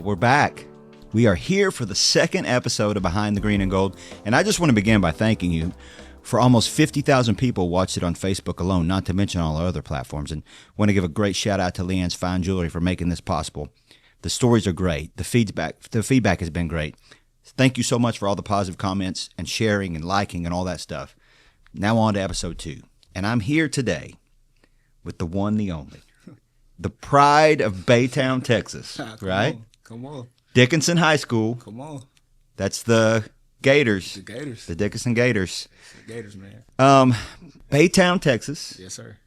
we're back. We are here for the second episode of Behind the Green and Gold, and I just want to begin by thanking you for almost 50,000 people watched it on Facebook alone, not to mention all our other platforms, and want to give a great shout out to Leanne's Fine Jewelry for making this possible. The stories are great. The feedback has been great. Thank you so much for all the positive comments and sharing and liking and all that stuff. Now on to episode 2, and I'm here today with the one, the only, the pride of Baytown, Texas, right? Come on. Dickinson High School. Come on. That's the Gators. The Gators. The Dickinson Gators. The Gators, man. Baytown, Texas. Yes, sir.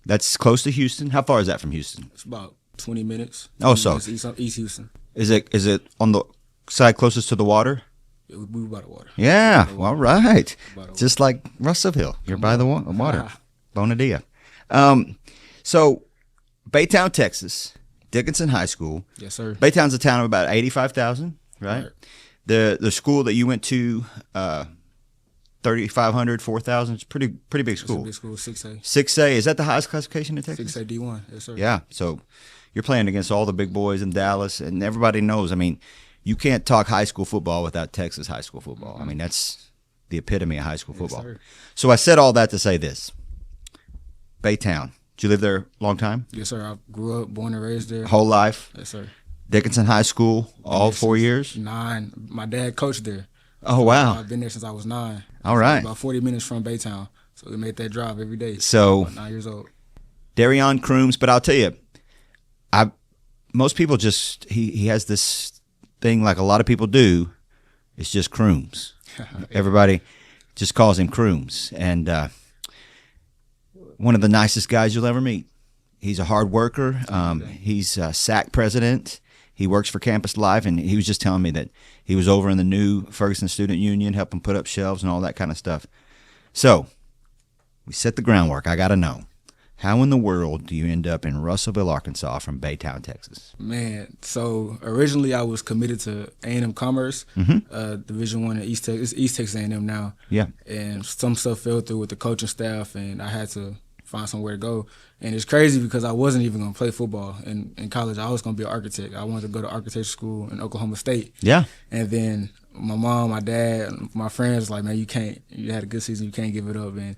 That's close to Houston. How far is that from Houston? It's about 20 minutes. Oh, so It's East Houston. Is it on the side closest to the water? We were by the water. Yeah. The water. All right. Just like Russellville. You're by the water. Bonadilla. So Baytown, Texas. Dickinson High School. Yes, sir. Baytown's a town of about 85,000, right? The school that you went to, 3,500, 4,000. It's pretty big school. It's a big school, 6A. 6A. Is that the highest classification in Texas? 6A D1. Yes, sir. Yeah. So you're playing against all the big boys in Dallas, and everybody knows. I mean, you can't talk high school football without Texas high school football. I mean, that's the epitome of high school football. Yes, sir. So I said all that to say this. Baytown. Did you live there a long time? Yes, sir. I grew up, born and raised there. Whole life? Yes, sir. Dickinson High School, all 4 years? 9. My dad coached there. Oh, wow. I've been there since I was 9. All right. About 40 minutes from Baytown. So we made that drive every day. So, about 9 years old. Darion Crooms, but I'll tell you, most people just, he has this thing like a lot of people do, it's just Crooms. Everybody just calls him Crooms. And one of the nicest guys you'll ever meet. He's a hard worker. He's a SAC president. He works for Campus Life, and he was just telling me that he was over in the new Ferguson Student Union, helping put up shelves and all that kind of stuff. So we set the groundwork. I got to know, how in the world do you end up in Russellville, Arkansas from Baytown, Texas? Man, so originally I was committed to A&M Commerce, Division I in East Texas. It's East Texas A&M now. Yeah. And some stuff fell through with the coaching staff, and I had to find somewhere to go. And it's crazy because I wasn't even going to play football in college. I was going to be an architect. I wanted to go to architecture school in Oklahoma State. Yeah. And then my mom, my dad, my friends like, man, you can't. You had a good season. You can't give it up. And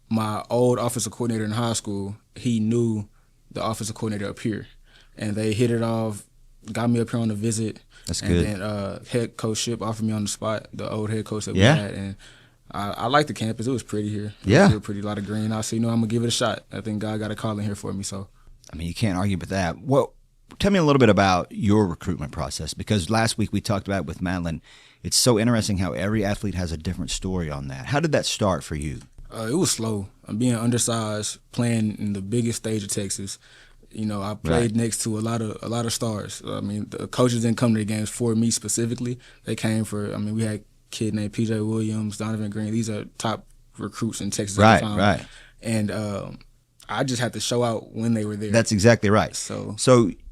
my old offensive coordinator in high school, he knew the offensive coordinator up here. And they hit it off, got me up here on a visit. That's good. And then head coach Ship offered me on the spot, the old head coach that we had. And I liked the campus. It was pretty here. It was real pretty, a lot of green. I said, I'm going to give it a shot. I think God got a call in here for me. So, I mean, you can't argue with that. Well, tell me a little bit about your recruitment process, because last week we talked about it with Madeline. It's so interesting how every athlete has a different story on that. How did that start for you? It was slow. I'm being undersized, playing in the biggest stage of Texas. I played next to a lot of stars. I mean, the coaches didn't come to the games for me specifically. They came for, we had a kid named P.J. Williams, Donovan Green. These are top recruits in Texas at the time. Right. And I just had to show out when they were there. That's exactly right. So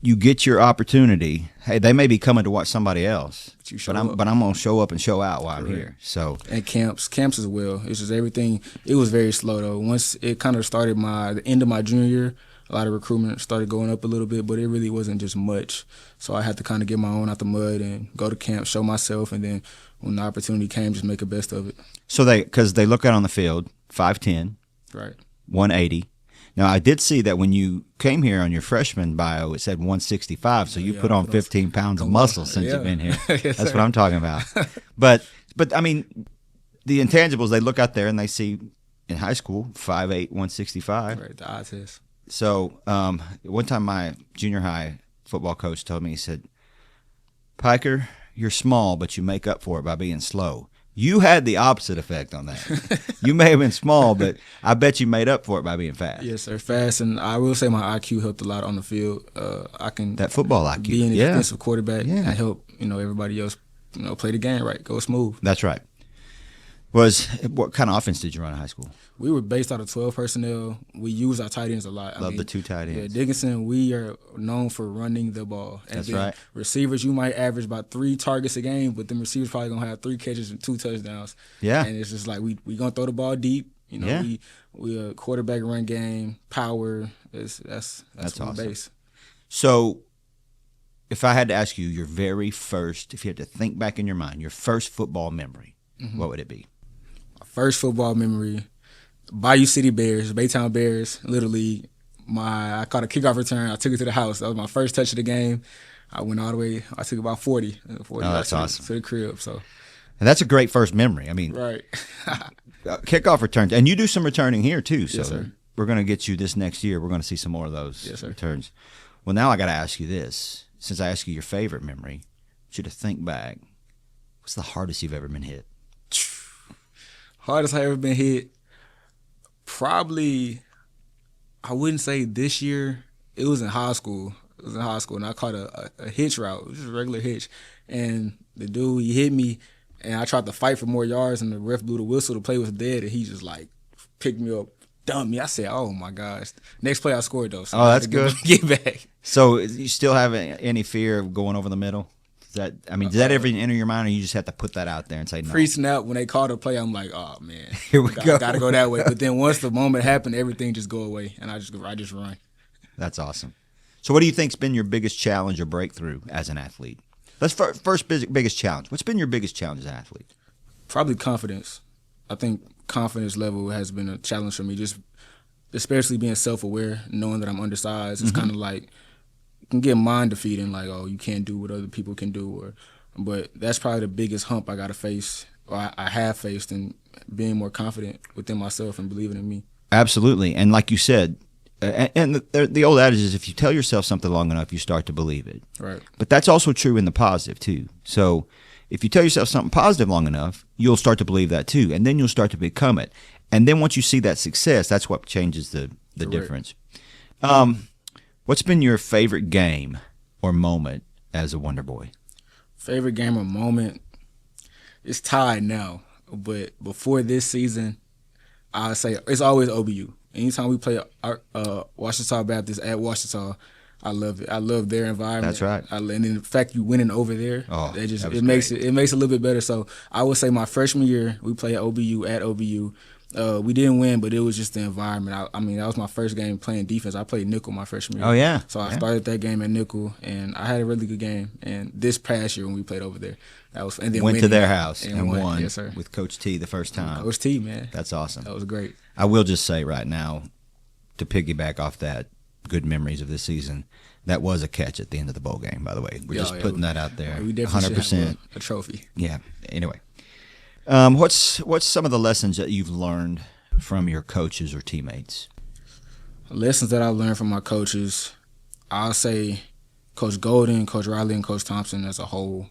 you get your opportunity. Hey, they may be coming to watch somebody else, but I'm going to show up and show out while I'm here. So, and camps as well. It's just everything. It was very slow though. Once it kind of started the end of my junior year, a lot of recruitment started going up a little bit, but it really wasn't just much. So I had to kind of get my own out the mud and go to camp, show myself, and then when the opportunity came, just make the best of it. So because they look out on the field, 5'10", right, 180. Now, I did see that when you came here on your freshman bio, it said 165, so you put on 15 pounds of muscle since you've been here. Yes, that's what I'm talking about. But I mean, the intangibles, they look out there and they see in high school, 5'8", 165. Right, the eye test. So one time my junior high football coach told me, he said, Piker, you're small, but you make up for it by being slow. You had the opposite effect on that. You may have been small, but I bet you made up for it by being fast. Yes, sir, fast. And I will say my IQ helped a lot on the field. I can that football IQ. Be an defensive quarterback and help everybody else play the game right, go smooth. That's right. What kind of offense did you run in high school? We were based out of 12 personnel. We use our tight ends a lot. Love the 2 tight ends. Yeah, Dickinson, we are known for running the ball. And that's right. Receivers, you might average about 3 targets a game, but them receivers probably going to have 3 catches and 2 touchdowns. Yeah. And it's just like we going to throw the ball deep. We a quarterback run game, power. That's awesome. Base. So if I had to ask you your very first, if you had to think back in your mind, your first football memory, what would it be? My first football memory, Bayou City Bears, Baytown Bears, Little League. I caught a kickoff return. I took it to the house. That was my first touch of the game. I went all the way. I took about 40 that's awesome. to the crib. So, and that's a great first memory. I mean, right. Kickoff returns. And you do some returning here, too. So yes, sir. We're going to get you this next year. We're going to see some more of those returns. Well, now I got to ask you this. Since I asked you your favorite memory, I want you to think back. What's the hardest you've ever been hit? Hardest I ever been hit? Probably, I wouldn't say this year. It was in high school. And I caught a hitch route, just a regular hitch. And the dude, he hit me, and I tried to fight for more yards, and the ref blew the whistle. The play was dead, and he just, like, picked me up, dumped me. I said, oh, my gosh. Next play, I scored, though. So that's good. Get back. So you still have any fear of going over the middle? Does that ever enter your mind, or you just have to put that out there and say no? Pre-snap, when they call the play, I'm like, oh, man. Here we go. Got to go that way. But then once the moment happened, everything just go away, and I just run. That's awesome. So what do you think's been your biggest challenge or breakthrough as an athlete? Let's first biggest challenge. What's been your biggest challenge as an athlete? Probably confidence. I think confidence level has been a challenge for me, just especially being self-aware, knowing that I'm undersized. It's kind of like, it can get mind defeating, like, oh, you can't do what other people can do. But that's probably the biggest hump I got to face, or I have faced, in being more confident within myself and believing in me. Absolutely. And like you said, and the old adage is if you tell yourself something long enough, you start to believe it. Right. But that's also true in the positive, too. So if you tell yourself something positive long enough, you'll start to believe that, too. And then you'll start to become it. And then once you see that success, that's what changes the difference. What's been your favorite game or moment as a Wonder Boy? Favorite game or moment? It's tied now. But before this season, I'd say it's always OBU. Anytime we play Ouachita Baptist at Ouachita, I love it. I love their environment. That's right. And then the fact you winning over there, it makes it a little bit better. So I would say my freshman year, we played OBU at OBU. We didn't win, but it was just the environment. I mean, that was my first game playing defense. I played nickel my freshman year. Oh, yeah. So I started that game at nickel, and I had a really good game. And this past year when we played over there, and then went to their house and won. Yes, sir. With Coach T the first time. Coach T, man. That's awesome. That was great. I will just say right now, to piggyback off that, good memories of this season, that was a catch at the end of the bowl game, by the way. We're just putting that out there. We definitely 100%. Should have a trophy. Yeah. Anyway. What's some of the lessons that you've learned from your coaches or teammates? Lessons that I learned from my coaches, I'll say Coach Golden, Coach Riley, and Coach Thompson as a whole,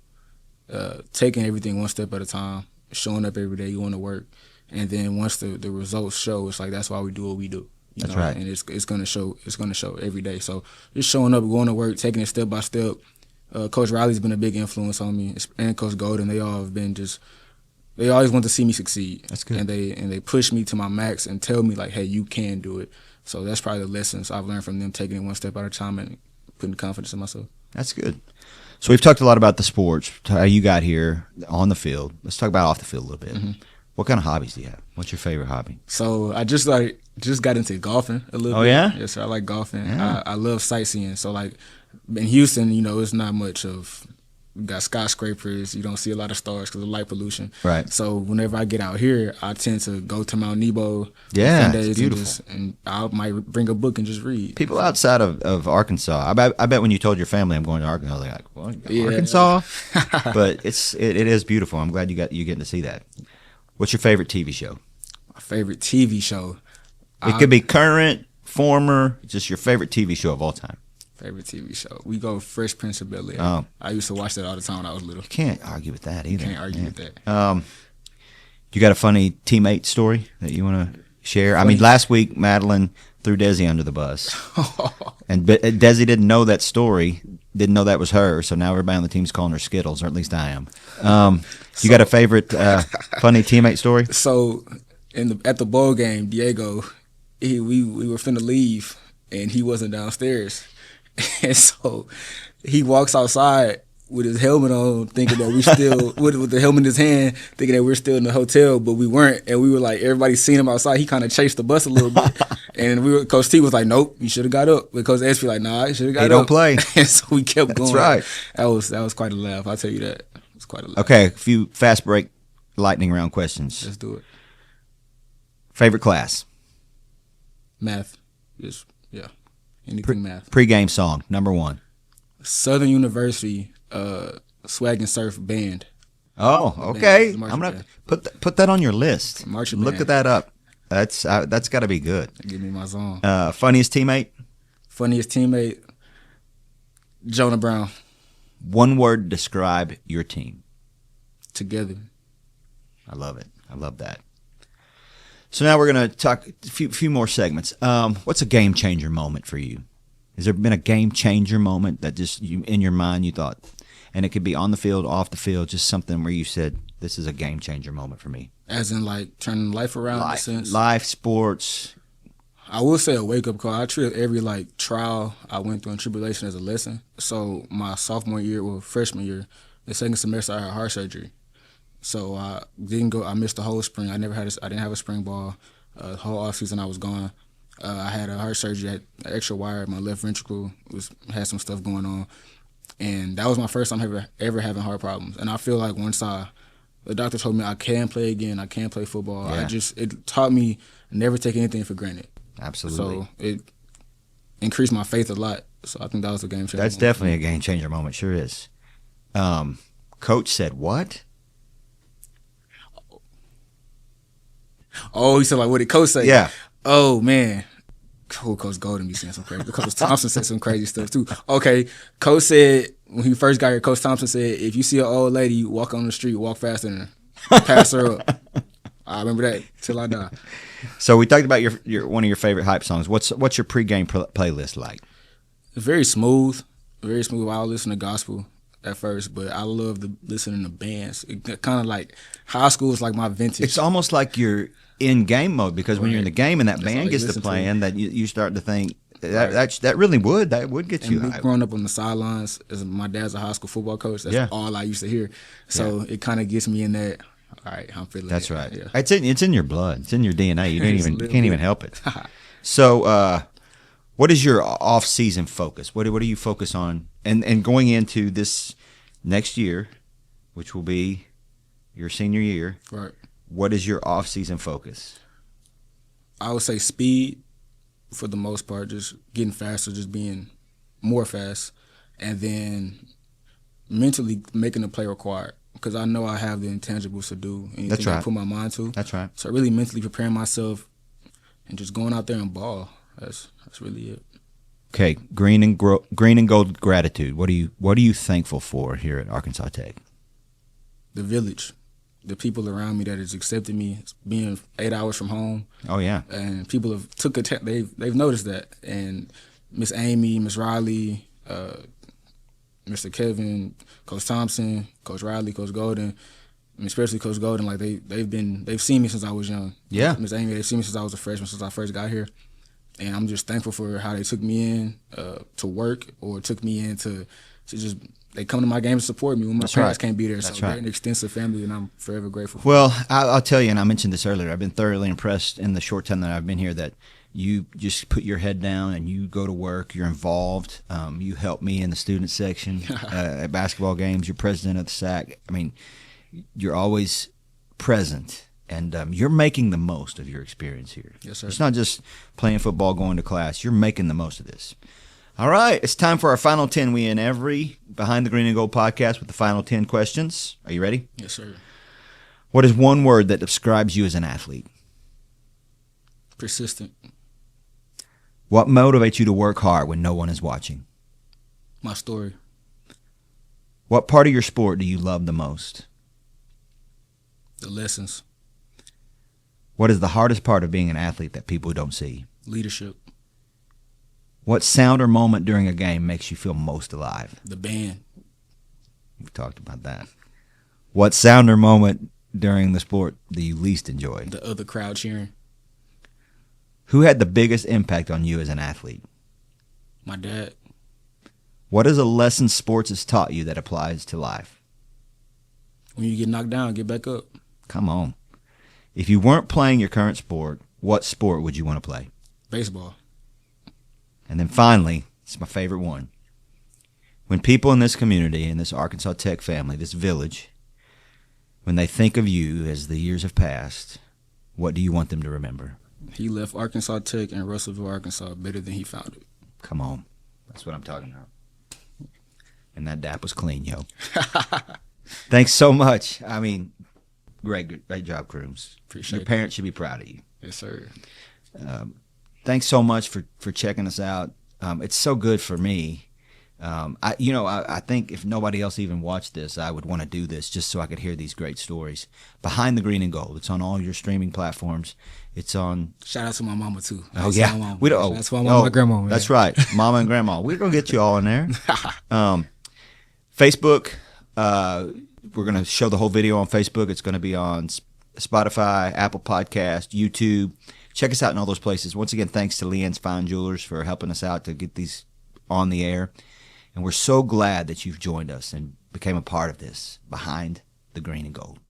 taking everything one step at a time, showing up every day, going to work, and then once the results show, it's like that's why we do what we do. That's right. And it's gonna show. It's gonna show every day. So just showing up, going to work, taking it step by step. Coach Riley's been a big influence on me, and Coach Golden. They all have been just. They always want to see me succeed. That's good. And they push me to my max and tell me like, hey, you can do it. So that's probably the lessons I've learned from them, taking it one step at a time and putting confidence in myself. That's good. So we've talked a lot about the sports, how you got here on the field. Let's talk about off the field a little bit. Mm-hmm. What kind of hobbies do you have? What's your favorite hobby? So I just got into golfing a little bit. Oh, yeah? Yes, sir. I like golfing. Yeah. I love sightseeing. So like in Houston, it's not much of – you got skyscrapers. You don't see a lot of stars because of light pollution. Right. So whenever I get out here, I tend to go to Mount Nebo. Yeah, it's beautiful. And I might bring a book and just read. People outside of Arkansas, I bet when you told your family I'm going to Arkansas, they're like, well, Arkansas? But it is beautiful. I'm glad you're getting to see that. What's your favorite TV show? My favorite TV show? It could be current, former, just your favorite TV show of all time. Favorite TV show? We go Fresh Prince of Bel-Air. Oh. I used to watch that all the time when I was little. You can't argue with that either. Can't argue with that. You got a funny teammate story that you want to share? Funny. I mean, last week Madeline threw Desi under the bus, and Desi didn't know that story, didn't know that was her. So now everybody on the team's calling her Skittles, or at least I am. You got a favorite funny teammate story? So at the bowl game, Diego, we were finna leave, and he wasn't downstairs. And so he walks outside with his helmet on, thinking that we still with the helmet in his hand, thinking that we're still in the hotel, but we weren't. And we were like, everybody seen him outside. He kind of chased the bus a little bit, and Coach T was like, "Nope, you should have got up." But Coach S like, "Nah, you should have got up." He don't play, and so we kept going. That's right. That was quite a laugh. I'll tell you that. It was quite a laugh. Okay, a few fast break, lightning round questions. Let's do it. Favorite class? Math. Just anything math. Pre-game song number 1. Southern University. Swag and Surf band. Oh, okay. I'm gonna put that on your list. Marching Look band. at that up. That's got to be good. Give me my song. Funniest teammate. Funniest teammate. Jonah Brown. One word to describe your team. Together. I love it. I love that. So now we're gonna talk a few more segments. What's a game changer moment for you? Has there been a game changer moment that just you in your mind you thought? And it could be on the field, off the field, just something where you said, this is a game changer moment for me. As in, like, turning life around in a sense? Life, sports. I will say a wake-up call. I treat every, like, trial I went through in tribulation as a lesson. So my sophomore year, freshman year, the second semester, I had heart surgery. So I didn't go. I missed the whole spring. I didn't have a spring ball. The whole offseason I was gone. I had a heart surgery, had an extra wire. My left ventricle had some stuff going on. And that was my first time ever having heart problems. And I feel like once the doctor told me I can play again, I can play football, Yeah. it taught me never take anything for granted. Absolutely. So it increased my faith a lot. So I think that was a game changer. That's definitely a game changer moment. Sure is. Coach said what? Oh, he said, like, what did Coach say? Yeah. Oh, man. Coach Golden be saying some crazy. Coach Thompson said some crazy stuff too. Okay, Coach said when he first got here, Coach Thompson said, if you see an old lady walk on the street, walk faster than her, pass her up. I remember that till I die. So we talked about your one of your favorite hype songs. What's your pregame playlist like? It's very smooth, very smooth. I'll listen to gospel at first, but I love listening to bands. It kind of like high school is like my vintage. It's almost like you're in game mode because when you're in the game and that band gets to playing, that you start to think that really would get you. And me growing up on the sidelines, as my dad's a high school football coach, that's all I used to hear. So it kind of gets me in that. All right, I'm feeling. That's it. right. Yeah. It's in your blood. It's in your DNA. You can't even help it. So, what is your off-season focus? What do you focus on? And going into this next year, which will be your senior year, Right. What is your off-season focus? I would say speed for the most part, just getting faster, just being more fast, and then mentally making the play required because I know I have the intangibles to do anything I put my mind to. That's right. So really mentally preparing myself and just going out there and ball. That's really it. Okay, green and gold gratitude. What are you thankful for here at Arkansas Tech? The village. The people around me that has accepted me, being 8 hours from home. Oh yeah, and people have they've noticed that. And Miss Amy, Miss Riley, Mr. Kevin, Coach Thompson, Coach Riley, Coach Golden, and especially Coach Golden, like they've seen me since I was young. Yeah, Miss Amy, they've seen me since I was a freshman, since I first got here, and I'm just thankful for how they took me in to work or took me in to just. They come to my game to support me when my parents can't be there. So they're an extensive family, and I'm forever grateful for Well, I'll tell you, and I mentioned this earlier, I've been thoroughly impressed in the short time that I've been here that you just put your head down and you go to work. You're involved. You help me in the student section at basketball games. You're president of the SAC. I mean, you're always present, and you're making the most of your experience here. Yes, sir. It's not just playing football, going to class. You're making the most of this. All right, it's time for our final 10. We end every Behind the Green and Gold podcast with the final 10 questions. Are you ready? Yes, sir. What is one word that describes you as an athlete? Persistent. What motivates you to work hard when no one is watching? My story. What part of your sport do you love the most? The lessons. What is the hardest part of being an athlete that people don't see? Leadership. What sound or moment during a game makes you feel most alive? The band. We've talked about that. What sound or moment during the sport do you least enjoy? The other crowd cheering. Who had the biggest impact on you as an athlete? My dad. What is a lesson sports has taught you that applies to life? When you get knocked down, get back up. Come on. If you weren't playing your current sport, what sport would you want to play? Baseball. And then finally, it's my favorite one. When people in this community, in this Arkansas Tech family, this village, when they think of you as the years have passed, what do you want them to remember? He left Arkansas Tech in Russellville, Arkansas better than he found it. Come on. That's what I'm talking about. And that dap was clean, yo. Thanks so much. I mean, great job, Crooms. Appreciate Your parents should be proud of you. Yes, sir. Thanks so much for checking us out. It's so good for me. I think if nobody else even watched this, I would want to do this just so I could hear these great stories. Behind the Green and Gold. It's on all your streaming platforms. It's on. Shout out to my mama too. Oh yeah, That's my mama and grandma. That's right, mama and grandma. We're gonna get you all in there. Facebook. We're gonna show the whole video on Facebook. It's gonna be on Spotify, Apple Podcast, YouTube. Check us out in all those places. Once again, thanks to Leanne's Fine Jewelers for helping us out to get these on the air. And we're so glad that you've joined us and became a part of this Behind the Green and Gold.